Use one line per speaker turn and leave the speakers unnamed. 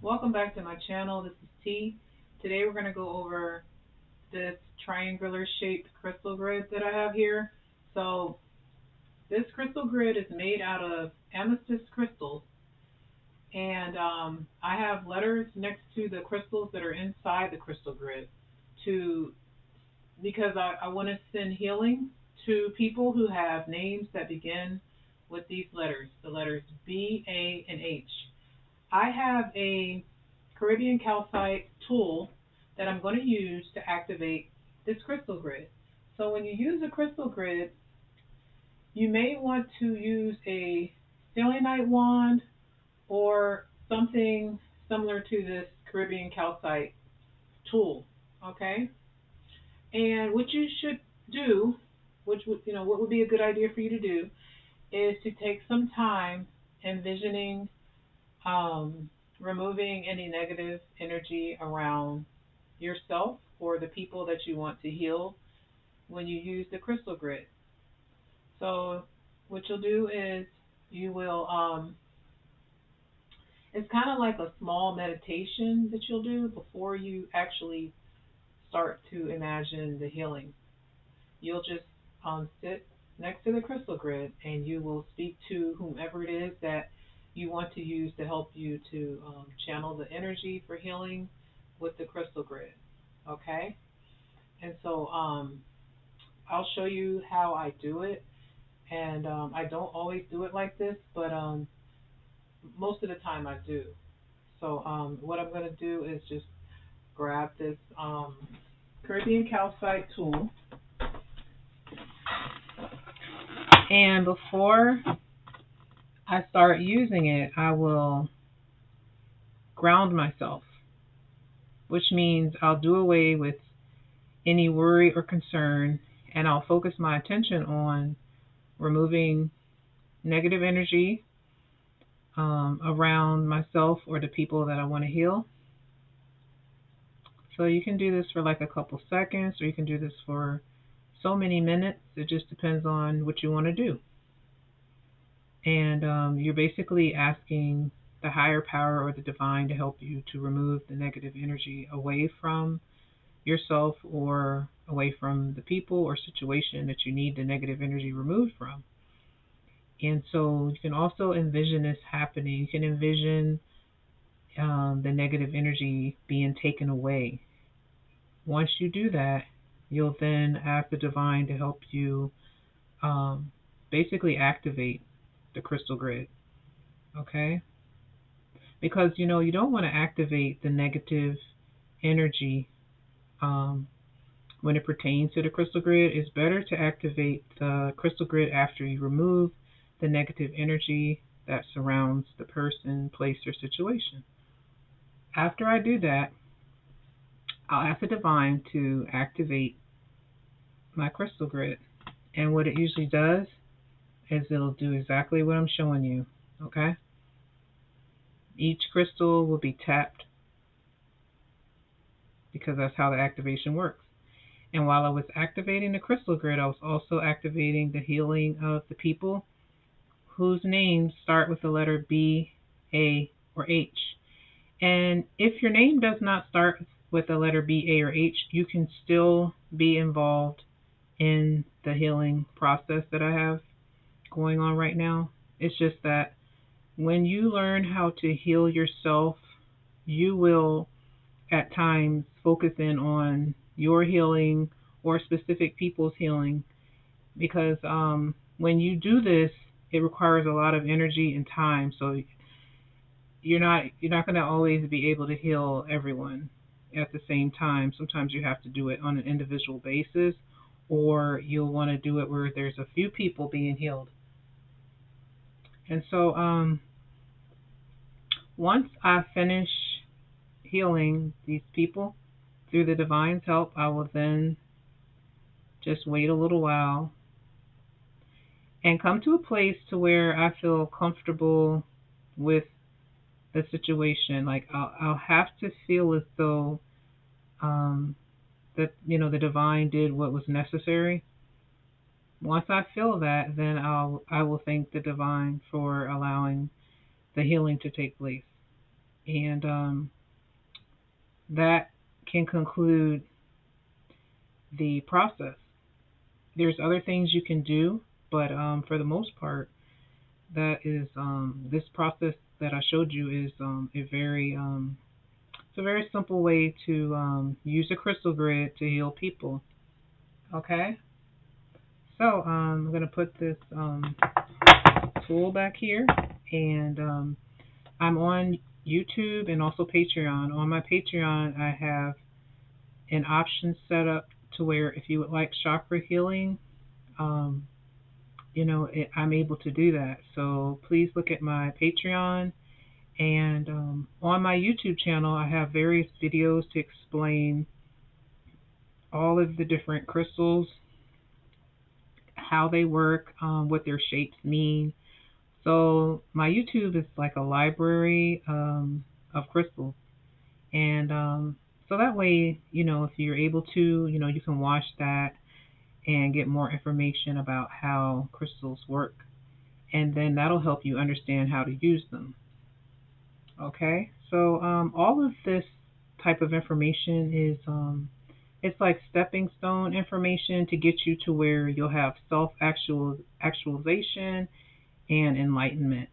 Welcome back to my channel. This is T. Today we're going to go over this triangular shaped crystal grid that I have here. So this crystal grid is made out of amethyst crystals, and I have letters next to the crystals that are inside the crystal grid to because I want to send healing to people who have names that begin with these letters, the letters B, A, and H. I have a Caribbean calcite tool that I'm going to use to activate this crystal grid. So when you use a crystal grid, you may want to use a selenite wand or something similar to this Caribbean calcite tool. Okay? And what you should do, which would what would be a good idea for you to do, is to take some time envisioning removing any negative energy around yourself or the people that you want to heal when you use the crystal grid. So what you'll do is you will it's kind of like a small meditation that you'll do before you actually start to imagine the healing. You'll just sit next to the crystal grid and you will speak to whomever it is that you want to use to help you to channel the energy for healing with the crystal grid. Okay? And so I'll show you how I do it. And I don't always do it like this, but most of the time I do. So what I'm going to do is just grab this Caribbean calcite tool. And before I start using it, I will ground myself, which means I'll do away with any worry or concern and I'll focus my attention on removing negative energy around myself or the people that I want to heal. So you can do this for like a couple seconds or you can do this for so many minutes. It just depends on what you want to do. And you're basically asking the higher power or the divine to help you to remove the negative energy away from yourself or away from the people or situation that you need the negative energy removed from. And so you can also envision this happening. You can envision the negative energy being taken away. Once you do that, you'll then ask the divine to help you basically activate the crystal grid. Okay? Because you don't want to activate the negative energy when it pertains to the crystal grid. It's better to activate the crystal grid after you remove the negative energy that surrounds the person, place, or situation. After I do that, I'll ask the divine to activate my crystal grid. And what it usually does is it'll do exactly what I'm showing you. Okay? Each crystal will be tapped because that's how the activation works. And while I was activating the crystal grid, I was also activating the healing of the people whose names start with the letter B, A, or H. And if your name does not start with the letter B, A, or H, you can still be involved in the healing process that I have going on right now. It's just that when you learn how to heal yourself, you will at times focus in on your healing or specific people's healing because when you do this, it requires a lot of energy and time. So you're not going to always be able to heal everyone at the same time. Sometimes you have to do it on an individual basis, or you'll want to do it where there's a few people being healed. And so once I finish healing these people through the divine's help, I will then just wait a little while and come to a place to where I feel comfortable with the situation. Like I'll have to feel as though that the divine did what was necessary. Once I feel that, then I will thank the divine for allowing the healing to take place. And that can conclude the process. There's other things you can do, but for the most part, that is this process that I showed you is it's a very simple way to use a crystal grid to heal people. Okay, so I'm gonna put this tool back here, and I'm on YouTube and also Patreon. On my Patreon, I have an option set up to where if you would like chakra healing, um, I'm able to do that. So please look at my Patreon. And on my YouTube channel, I have various videos to explain all of the different crystals, how they work, what their shapes mean. So my YouTube is like a library of crystals. And so that way, if you're able to, you can watch that and get more information about how crystals work. And then that'll help you understand how to use them. Okay, so all of this type of information is it's like stepping stone information to get you to where you'll have self actualization and enlightenment.